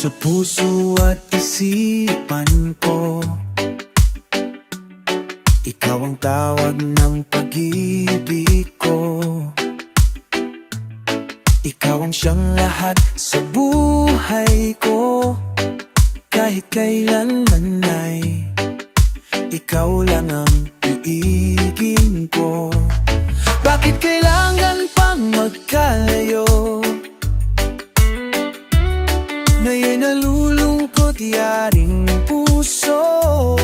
Sa puso at isipan ko, ikaw ang tawag ng pag-ibig ko. Ikaw ang siyang lahat sa buhay ko. Kahit kailanman ay ikaw lang ang iigin ko. Bakit kailangan pang magkalayo? Ngayon'y nalulungkot yaring puso.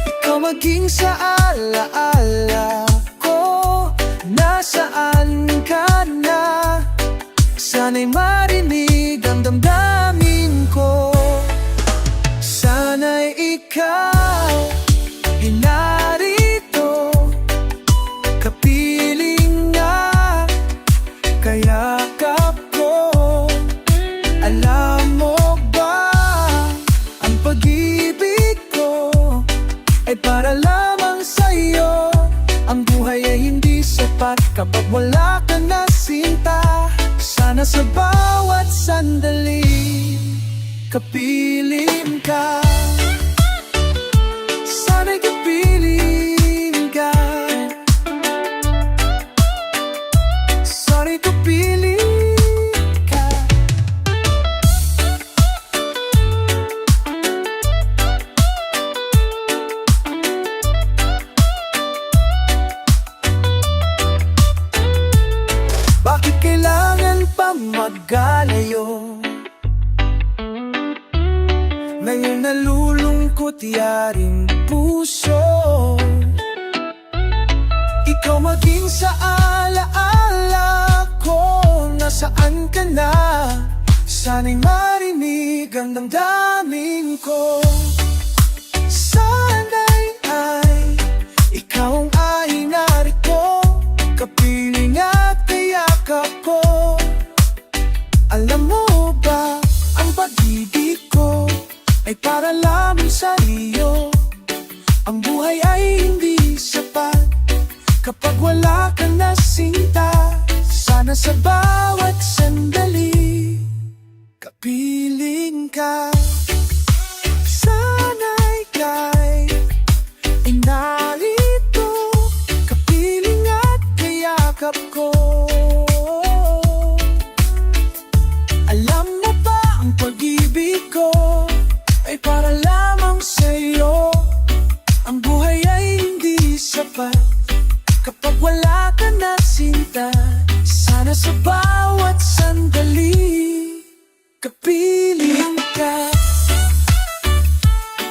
Ikaw maging sa alaala ko. Nasaan ka na? Sana'y marinig ang damdamin ko. Sana'y ikaw ay narito, kapiling nga, kayakap ko. Alam mo ba, ang pag-ibig ko ay para lamang sa'yo. Ang buhay ay hindi sapat kapag wala ka na sinta. Sana sa bawat sandali, kapiling ka. Sana'y kapiling ka. Sana'y kapiling ka. Bakit kailangan pa magkalayo? Ngayon nalulungkot yaring puso. Ikaw maging sa alaala ko. Nasaan ka na? Sana'y marinig ang damdamin ko. Sana'y ikaw ay narito, kapiling at kayakap ko. Alam mo ba, ang pag-ibig ko ay para lamang sa iyo. Ang buhay ay hindi sapat kapag wala ka na sinta. Sana sa bawat sandali, kapiling ka. Sana'y ika'y narito, kapiling at kayakap ko. Alam mo ba, ang pag-ibig ko ay para lamang sa'yo. Ang buhay ay hindi sapat kapag wala ka na sinta. Sana sa bawat sandali, kapiling ka.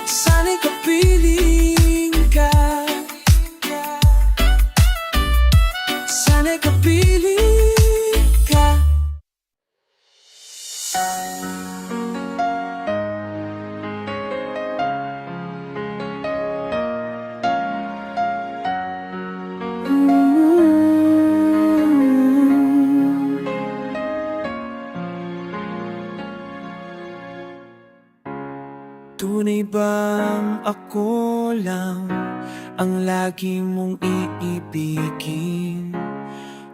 Sana'y kapiling ka. Sana'y kapiling ka. Tunay bang ako lang ang lagi mong iibigin?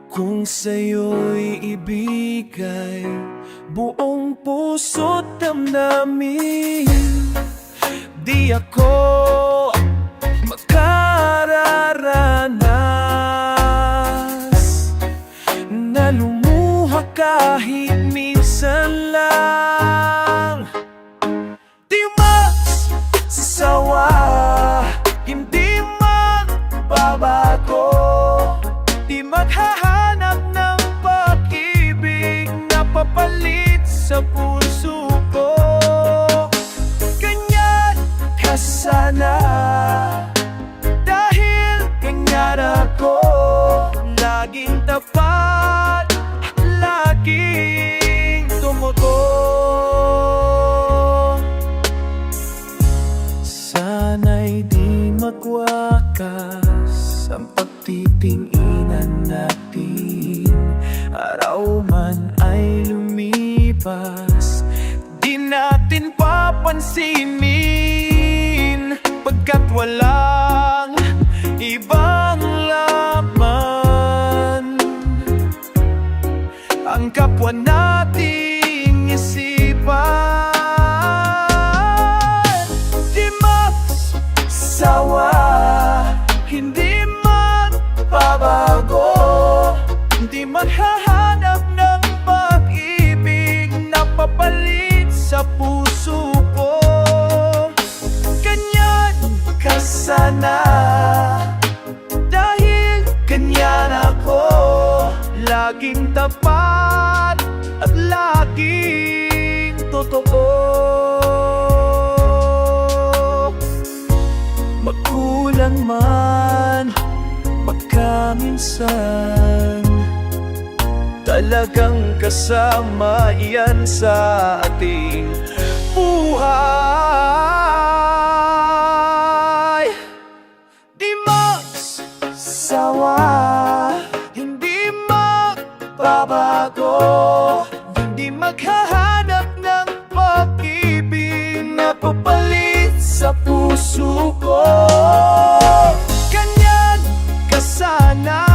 Kung sa'yo'y ibigay buong puso't damdamin, di ako makararanas na lumuha kahit minsan lang. Di magsasawa, hindi magbabago, di maghahanap ng pag-ibig na papalit sa puso ko. Ganyan ka sana, dahil ganyan ako, laging tapat, laging tumutok. Sana'y di magwakas ang pagtitinginan natin. Araw man ay lumipas, di natin papansinin, pagkat walang ibang laman ang kapwa nating isip. laging tapat at laging totoo. Magkulang man, magkaminsan, talagang kasama iyan sa ating buhay. Di magsawa, hindi magbabago, hindi maghahanap ng pag-ibig na papalit sa puso ko. Ganyan ka sana,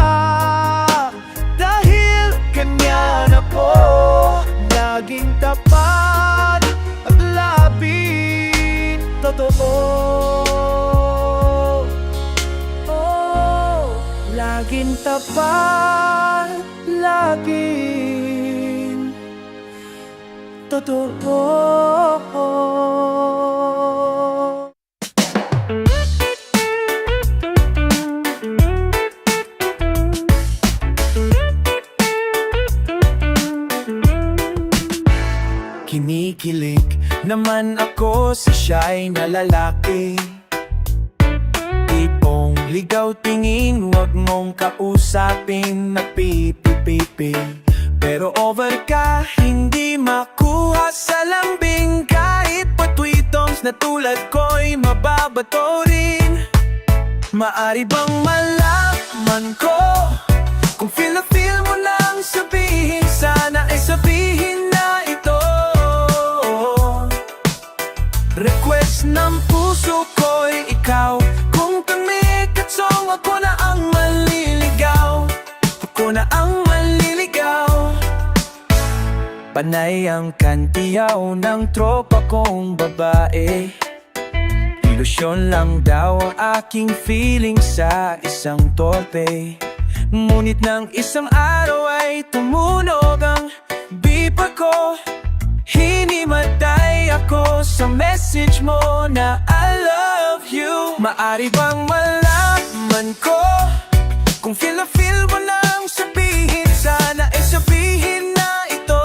dahil ganyan ako, laging tapat at labing totoo. Oh, laging tapat, laging totoo. Kinikilig naman ako sa siya'y na lalaki, tipong ligaw tingin, wag mong kausapin, nagpipipipi. Pero over ka, hindi makuha sa lambing, kahit pa tweetons na tulad ko'y mababato rin. Maari bang malaman ko kung feel na feel mo lang sabihin, sana ay sabihin na ito. Request ng puso ko'y ikaw, kung tumikatsong ako na ang maliligaw, ako na ang maliligaw. Panay ang kantiyaw ng tropa kong babae, ilusyon lang daw ang aking feeling sa isang torpe. Ngunit ng isang araw ay tumunog ang bipa ko, hinimatay ako sa message mo na I love you. Maari bang malaman ko kung feel na feel mo lang sabihin, sana ay sabihin na ito.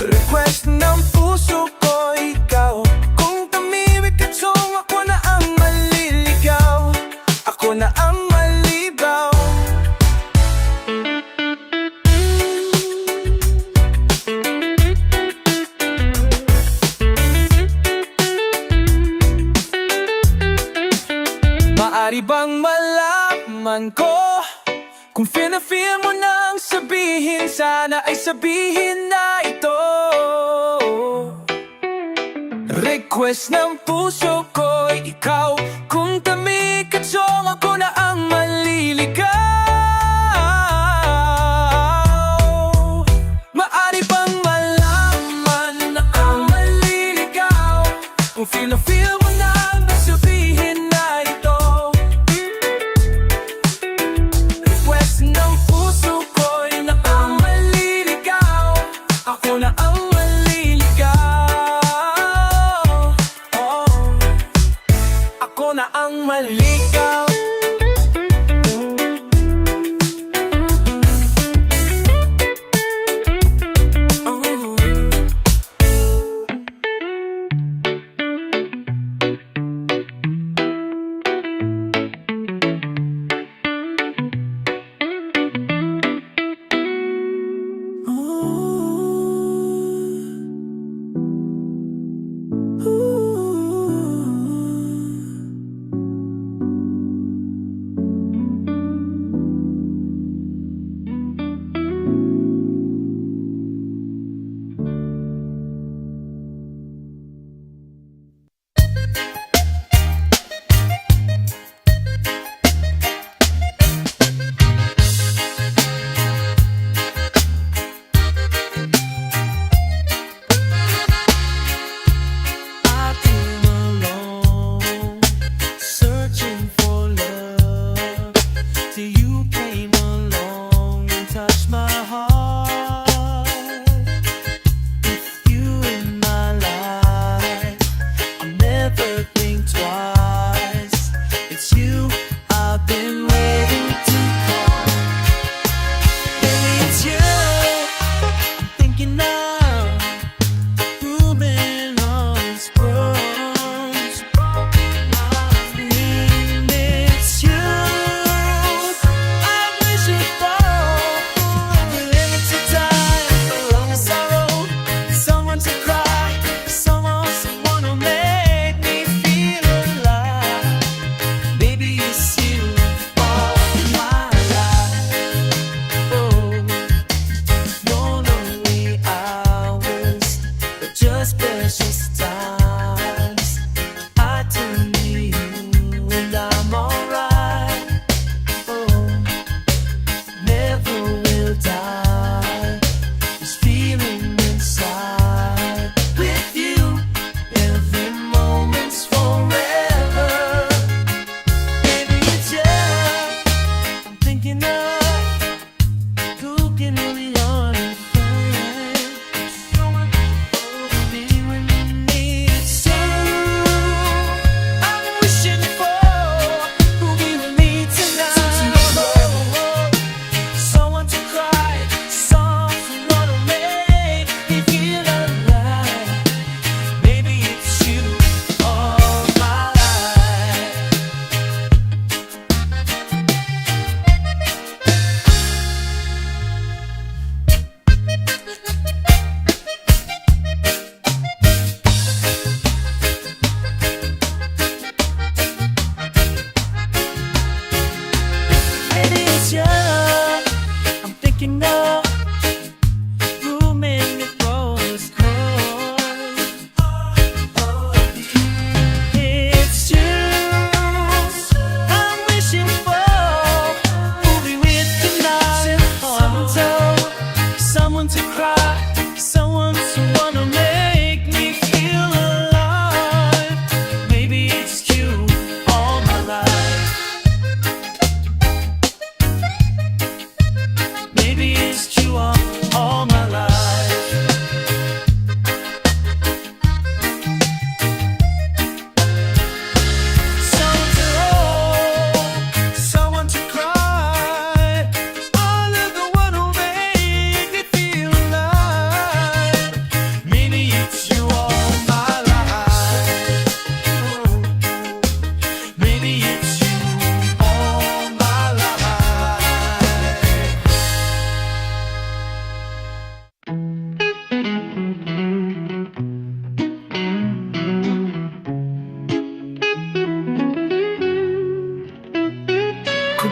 Request ng puso ko ikaw, kung tumibig ka tsong ako na ang maliligaw, ako na ang malibaw. Maari bang malaman ko kung feel na feel mo nang sabihin, sana ay sabihin na ito. Request ng puso ko ikaw, kung tamikatsong ako na ang maliligaw. Maari bang malaman na ang maliligaw, kung feel na feel mo nang sabihin na ito. Request ng puso ko na ang maliligaw, ako na ang maliligaw. Oh, ako na ang maligaw.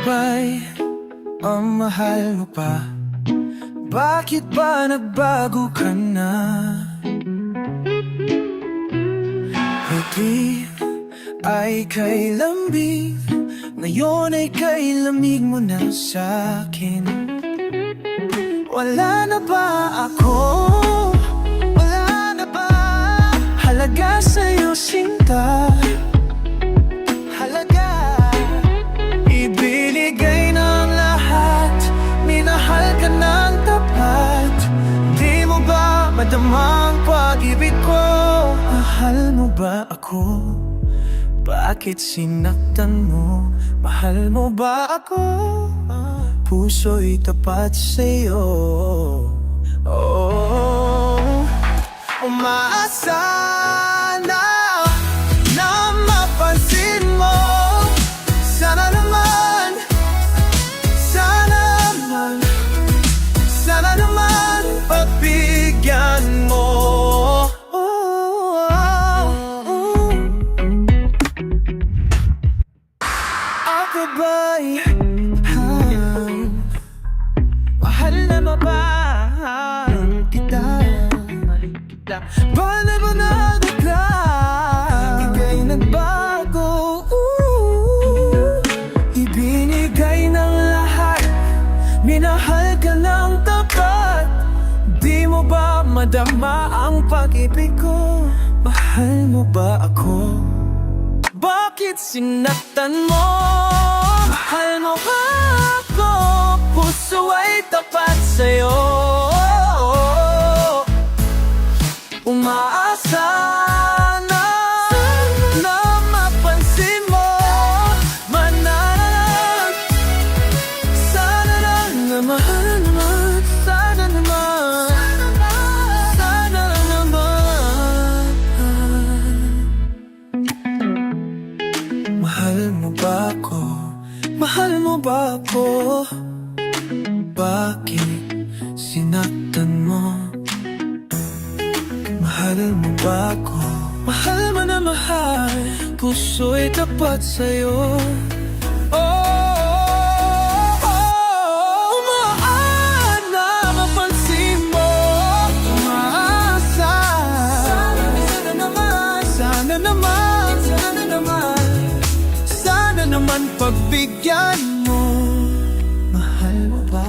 ba'y mahal mo pa? Bakit ba nagbago ka na? Hindi ay kay lambing, ngayon ay kay lamig mo na sa'kin. Wala na ba ako? Wala na ba halaga sa'yo, sinta? Halaga ibinigay ng lahat, minahal ka ng tapat. Di mo ba madamang pag-ibig ko? Mahal mo ba ako? Bakit sinaktan mo? Mahal mo ba ako? Puso'y tapat sa'yo. Oh, umaasa na mapansin mo. Sana naman, sana naman, sana naman pagbigyan mo. Ako ba'y mahal na mabahal kita? Paano ba nagkakla? Ika'y nagbago. Ibinigay ng lahat, minahal ka ng tapat. Di mo ba madama ang pag-ibig ko? Mahal mo ba ako? Bakit sinaktan mo? Mahal mo ba ako? Puso ay tapat sa'yo. Umaasa na mapansin mo. Mananalag, sana lang na mahal naman. Sana naman, sana naman. Mahal mo ba ako? Mahal mo ba ako? Bakit sinaktan mo? Mahal mo ba ako? Mahal mo na mahal, puso'y tapat sa'yo. Umaan na mapansin mo. Umaasa, sana naman, sana naman, sana naman, sana naman pagbigyan mo. Mahal mo ba?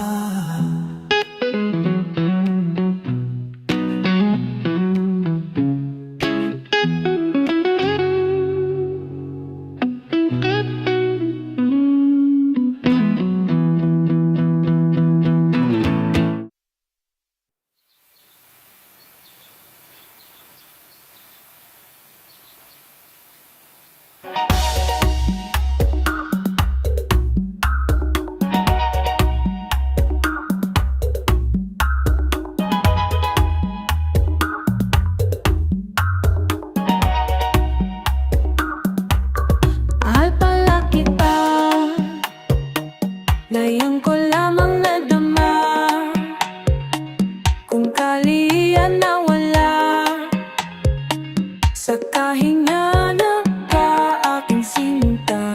Ngayon ko lamang nadama kung kaliyan na wala sa kahinga ng aking sinta.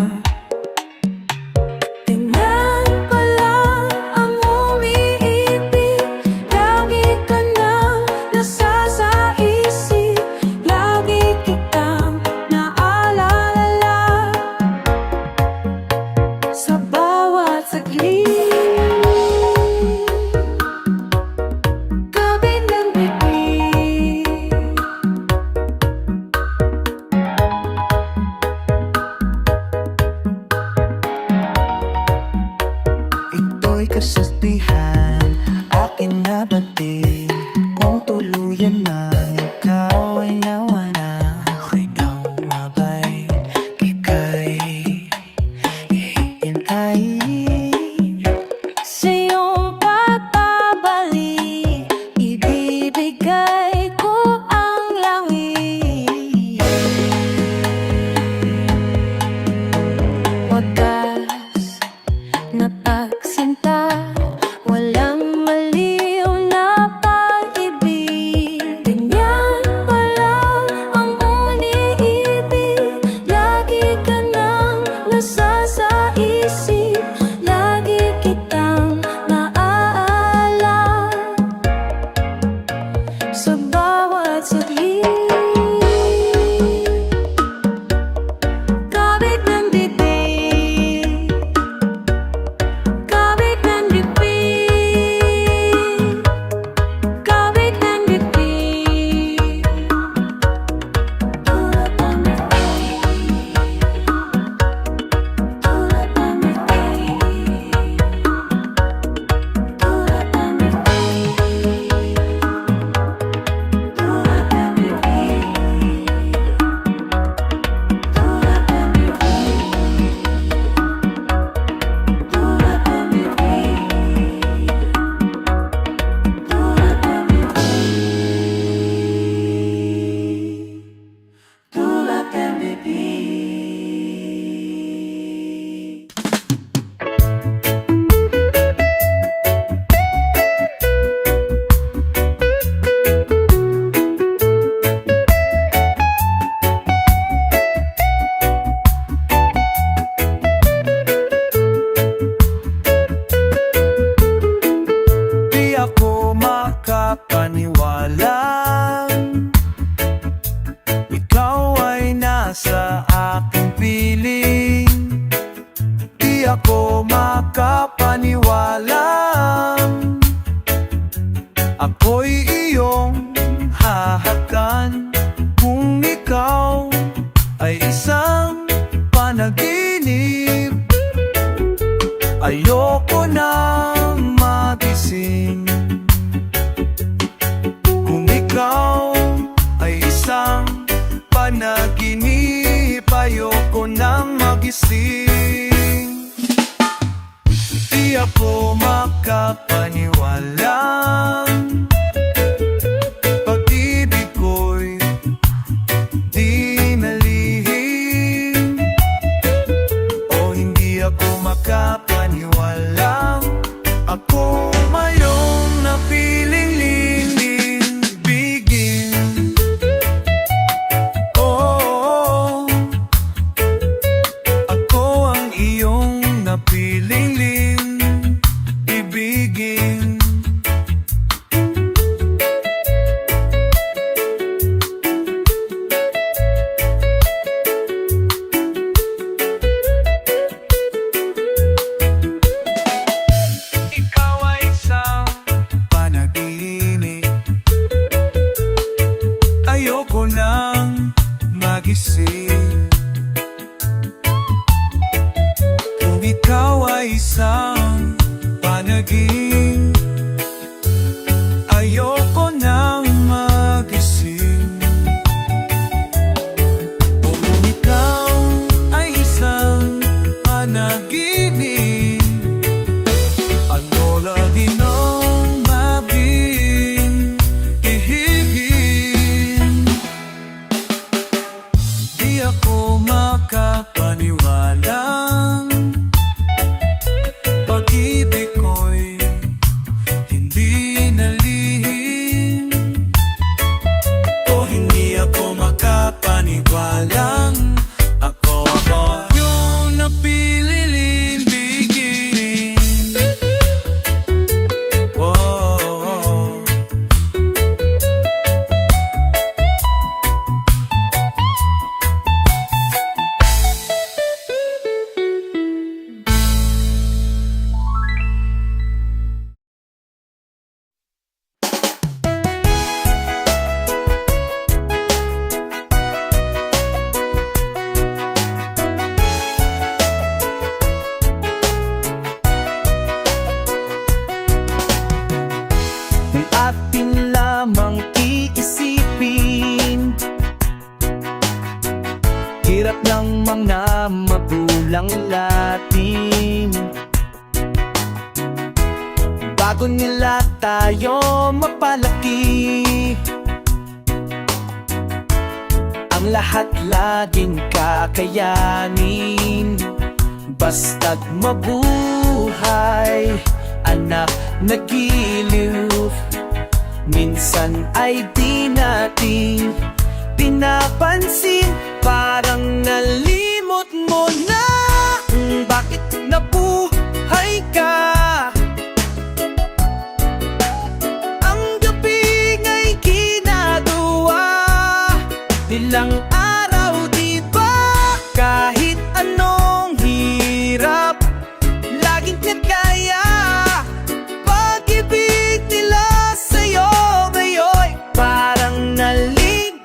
Tingnan pa lang ang umiibig, lagi ka nang nasa sa isip, lagi kitang naalala sa bawat saglit. Gabi ng bigli, ito'y kasastihan, akin na batid. Kung tuluyan na ikaw ay nawala, ako'y nang mabait, ika'y hihintayin. Sa'yong pagpabalik, ibibigay ko ang langit. Wagas na pagsinta, walang maliw na pag-ibig. Ganyan pa lang ang iniibig, lagi ka nang nasa sa isip, sa aking piling. Di ako makapaniwala, ako'y iyong hahakan. Kung ikaw ay isang panaginip, ayoko na magising. Kung ikaw ay isang panaginip, ayoko nang magising. Di ako makapaniwala, pag-ibig ko'y di nalihim. O hindi ako makapaniwala, ako mayroong napiling bigin. Oh, ako ang iyong napiling ibigin. Ikaw ay isang panaginip, ayoko nang magising. Kung ikaw ay isang panaginip, ayoko nang magising. Kung ikaw ay isang panaginip, ano lagi nang mabihigin. Di ako makapaniwalang pag-ibig ko'y hindi nalihim. O hindi ako makapaniwalang ako yung napililing bigin. Oh, kung atin lamang iisipin, hirap ng mga magulang natin. Bago nila tayo mapalaki, ang lahat laging kakayanin. Basta't mabuhay, anak na giliw. Minsan ay di natin pinapansin, parang nalimot mo na kung bakit nabuhay ka. Ang gabi nga'y ginagawa, ilang araw di ba? Kahit anong hirap, laging kaya. Pag-ibig nila sa'yo ngayon, parang naling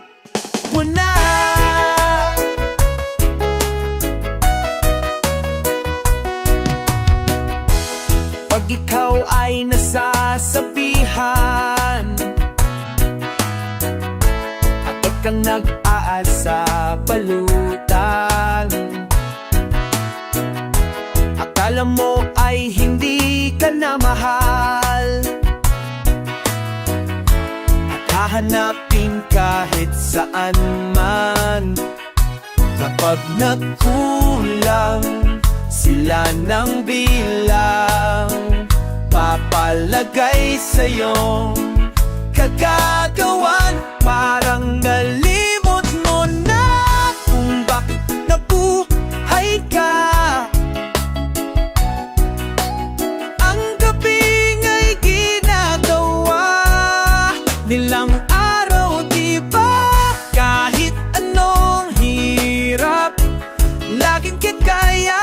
mo na. Pag ikaw ay nasasabihan at pag kang nag-aasa balutan, akala mo ay hindi ka na mahal, at hahanapin kahit saan man. Kapag nagkulang sila ng bilang, papalagay sa'yong kagagawan. Parang nalimot mo na kung bakit nabuhay ka. Ang gabi nga'y ginagawa nilang araw, di ba? Kahit anong hirap, laging kagaya.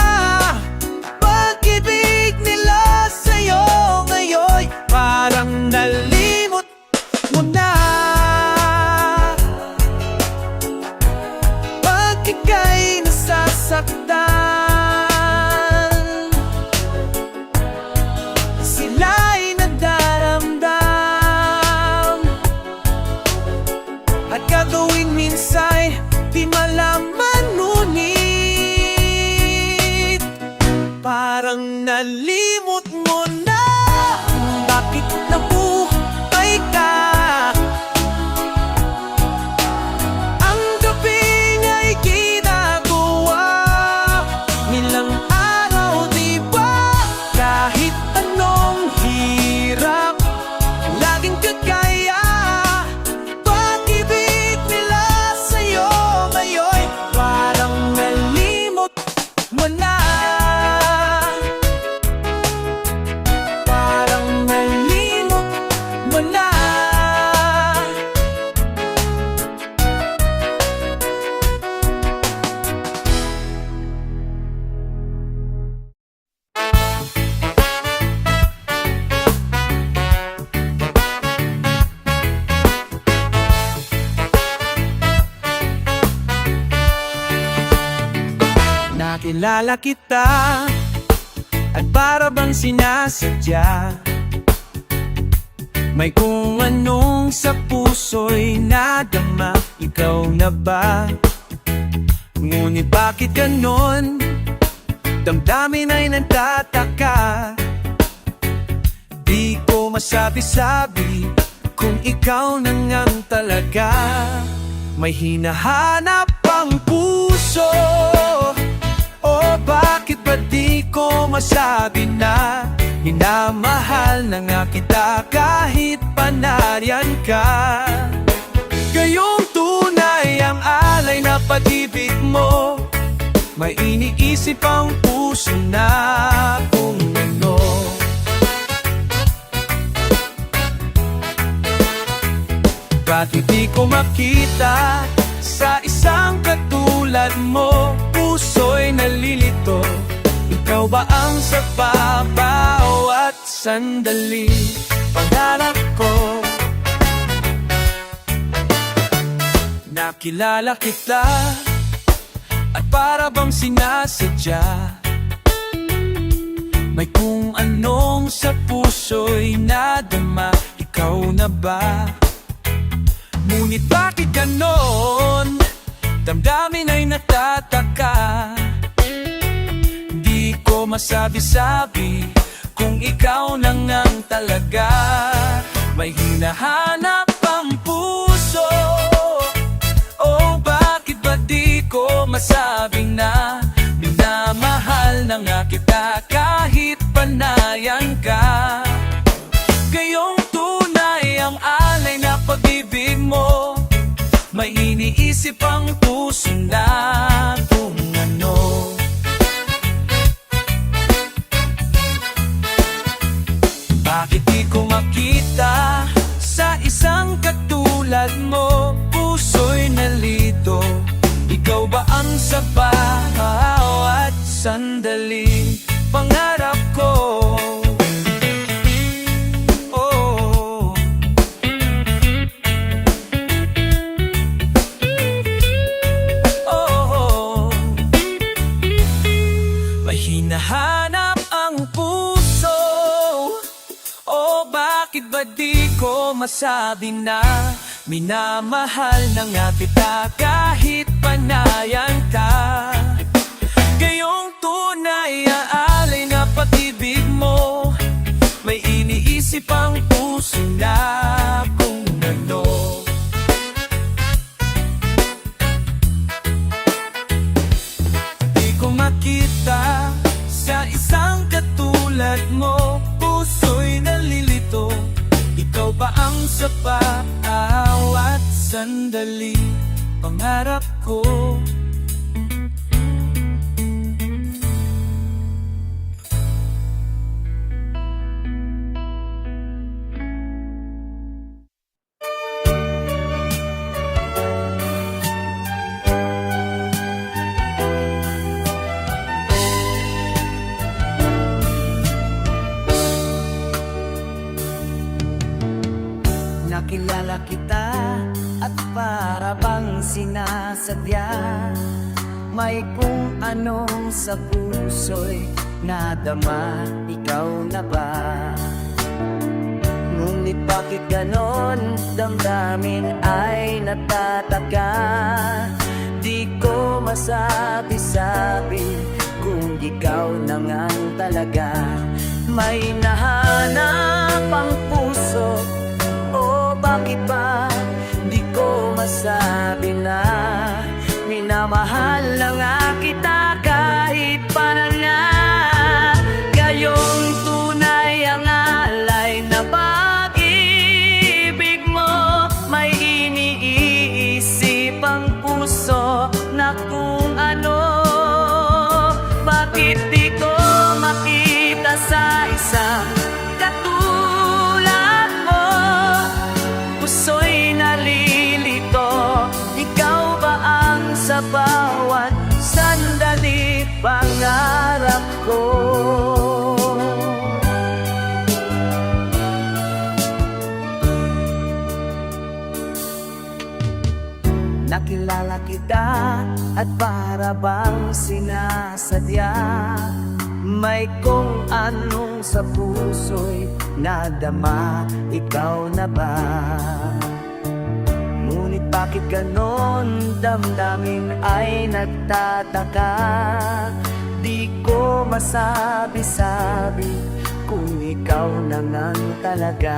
Pag-ibig nila sa'yo ngayon parang nalimot mo na. Pag ika'y nasasaktan, sila'y nagdaramdam. At gagawin minsa'y di malaman, ngunit parang nalimot mo na. Bakit nabuhay ka? Ang gabing ay ginagawa nilang araw, di ba? Kahit anong hirap, laging kagaya. Pag-ibig nila sa'yo ngayon parang nalimot mo na. Parang nalimot mo na. Nakilala kita at para bang sinasadya. May kung anong sa puso'y nadama. Ikaw na ba? Ngunit bakit ganon? Damdamin ay nagtataka. Di ko masabi-sabi kung ikaw na ngang talaga. May hinahanap ang puso. O bakit ba di ko masabi na minamahal na nga kita kahit panaryan ka? Gayong tunay ang alay na pag-ibig mo. May iniisip ang puso na kung ano. Bakit di ko makita sa isang katulad mo? Puso'y nalilito. Ikaw ba ang sa bawat sandali pangarap ko? Nakilala kita at para bang sinasadya. May kung anong sa puso'y nadama. Ikaw na ba? Ngunit bakit ganon? Damdamin ay natataka. Di ko masabi-sabi kung ikaw na ngang talaga. May hinahanap ang puso. O bakit ba di ko masabing na minamahal na nga kita kahit panayan ka? Gayong tunay ang alay na pag-ibig mo. May iniisip ang puso na kung ano. Bakit di ko makita sa isang katulad mo? Puso'y nalito. Ikaw ba ang sa bawat sandali pangarap ko? Hinahanap ang puso. O bakit ba di ko masabi na minamahal na nga kita kahit panayan ka? Gayong tunay ang alay na pag-ibig mo. May iniisip ang puso na kung ano. Di ko makita sa isang katulad mo. Puso'y nalilito. Ikaw ba ang sa bawat sandali pangarap ko? sinasadya. May kung anong sa puso'y nadama, ikaw na ba? Ngunit bakit ganon, damdamin ay natataka. Di ko masabi-sabi kung ikaw na nga talaga. May nahanap ang puso, o bakit ba di ko masabi na minamahal na nga kita kahit para na. Gayong tunay ang alay na pag-ibig mo. May iniisip ang puso na kung ano. Bakit di ko makita sa isang katulad mo? Puso'y nalilito, ikaw ba ang sa bawat sandali pangarap ko? Nakilala kita at para bang sinasadya. May kung anong sa puso'y nadama, ikaw na ba? Ngunit bakit ganon, damdamin ay nagtataka. Di ko masabi-sabi kung ikaw na nga talaga.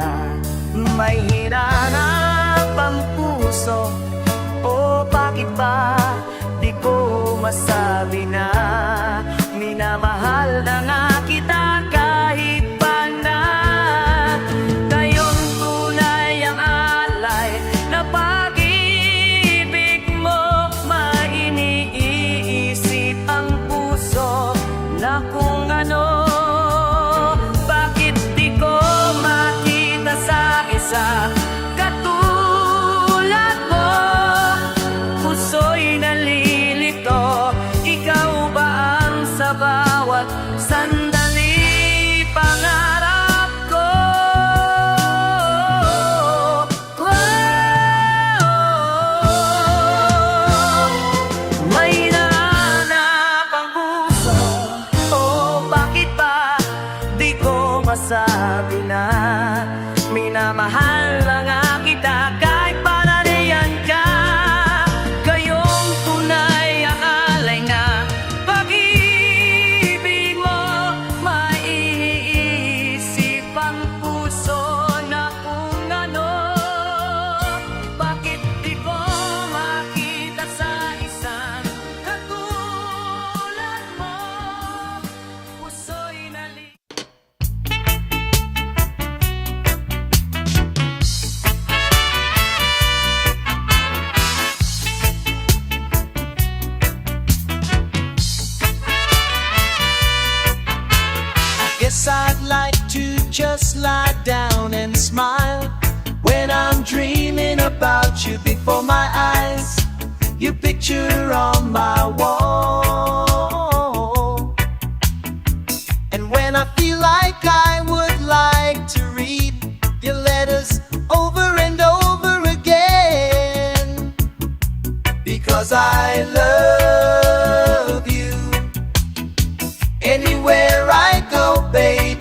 May hinanap ang puso, o bakit ba di ko masabi na minamahal na nga kita kahit pa na. Ngayong tunay ang alay na pag-ibig mo. Mainiisip ang puso na kung ano. Bakit di ko makita sa isa katulad mo? Puso'y nalilito, ikaw ba ang sa bawat sandali pangarap ko? May nahanap ang puso, o bakit ba di ko masabi na minamahal na nga kita kahit para riyan ka. Gayong tunay ang alay na pag-ibig mo. Maiisip ang puso na kung ano. Bakit di ko makita sa isang katulad mo? Puso'y nalilito. Guess I'd like to just lie down and smile when I'm dreaming about you before my eyes. Your picture on my wall. And when I feel like I would like to read your letters over and over again, because I love you. Anywhere I go, babe,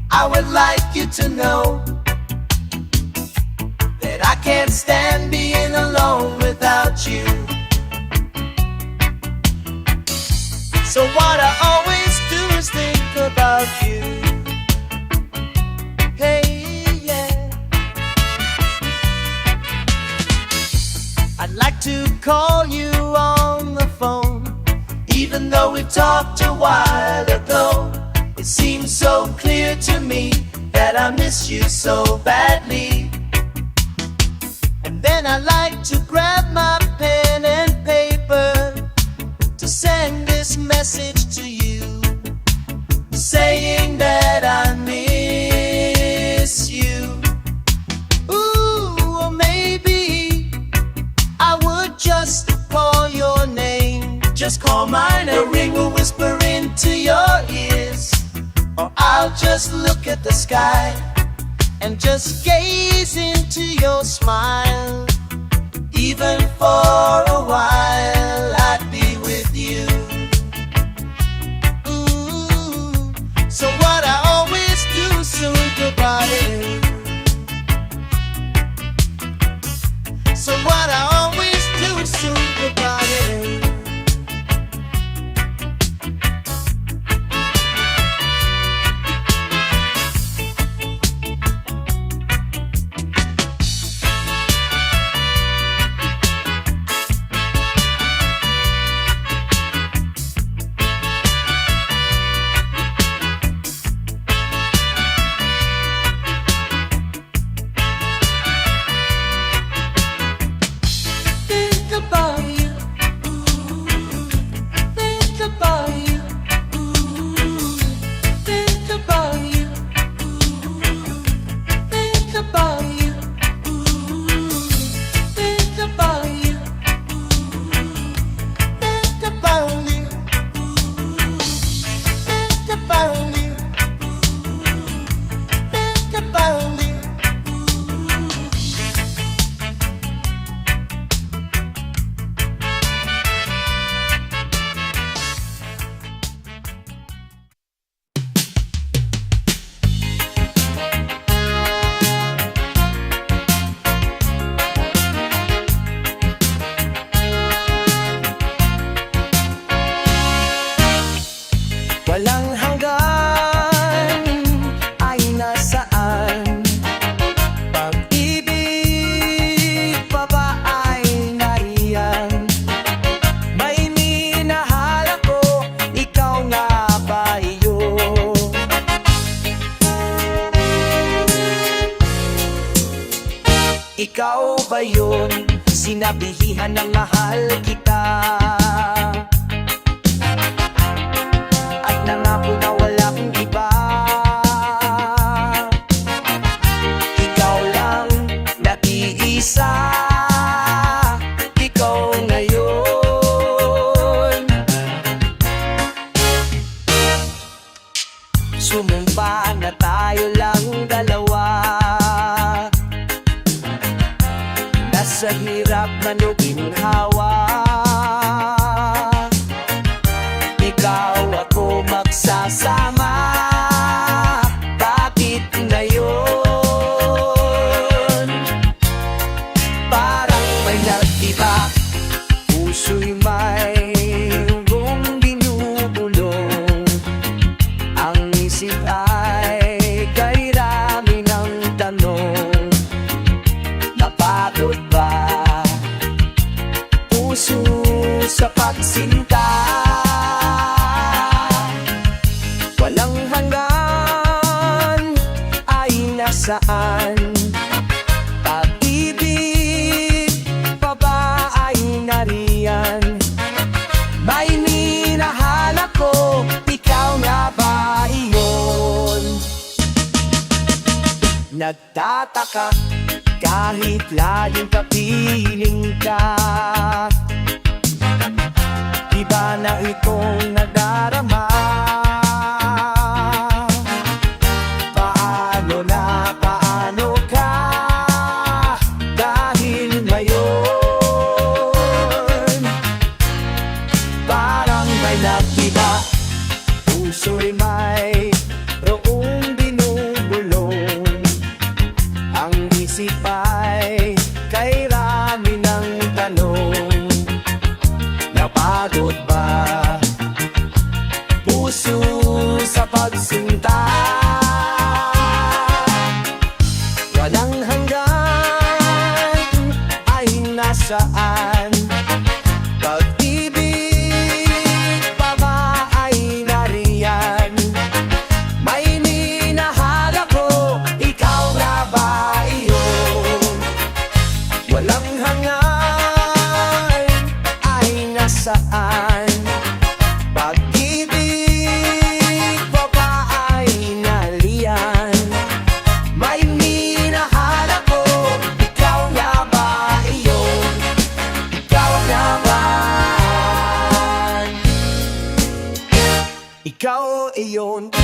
I would like you to know that I can't stand being alone without you. So what I always do is think about you. Hey, yeah. I'd like to call you on the phone, even though we talked a while ago. It seems so clear to me that I miss you so badly. And then I like to grab my pen and paper to send this message to you, saying that I miss you. Ooh, or maybe I would just call your name. Just call mine, a ring will whisper into your ears. Or I'll just look at the sky and just gaze into your smile. Even for a while I'd be with you. So what I always do soon goodbye. So what I always do soon goodbye. Think about you. Think about you. Think about you. Think about you. Think about you. Think about you. Think about you. Think about you. Walang hanggan ay nasaan. Pag-ibig pa ba ay nariyan? May minahal ako, ikaw nga ba iyon? Ikaw ba yun? Sinabihan ng mahal kita at nangako na walang iba. Ikaw lang nag-iisa, ikaw ngayon. Sumumpa na tayo lang dalawa, nasa hirap man o ginhawa. Ikaw ako magsasama. Bakit ngayon? Parang may nag-iba, puso'y mayroong binubulong. Ang isip ay kay rami ng tanong. Napagod ba puso sa pagsinta? Walang hanggan ay nasaan? Pag-ibig pa ba ay nariyan? May minahal ako, ikaw nga ba iyon? Nagtataka kahit layong kapiling ka, iba na itong nadarama. Paano ka? Dahil ngayon parang may nag-iba, puso'y mayroong binubulong. Ang isip ay kay rami ng tanong. Napagod ba puso sa pagsinta? Walang hanggan ay nasaan? Pag-ibig pa ba ay nariyan? May minahal ako, ikaw nga ba iyon? Walang hanggan ay nasaan? Pag-ibig pa ba ay nariyan? May minahal ako, ikaw nga ba iyon? Ikaw nga ba? Ikaw iyon.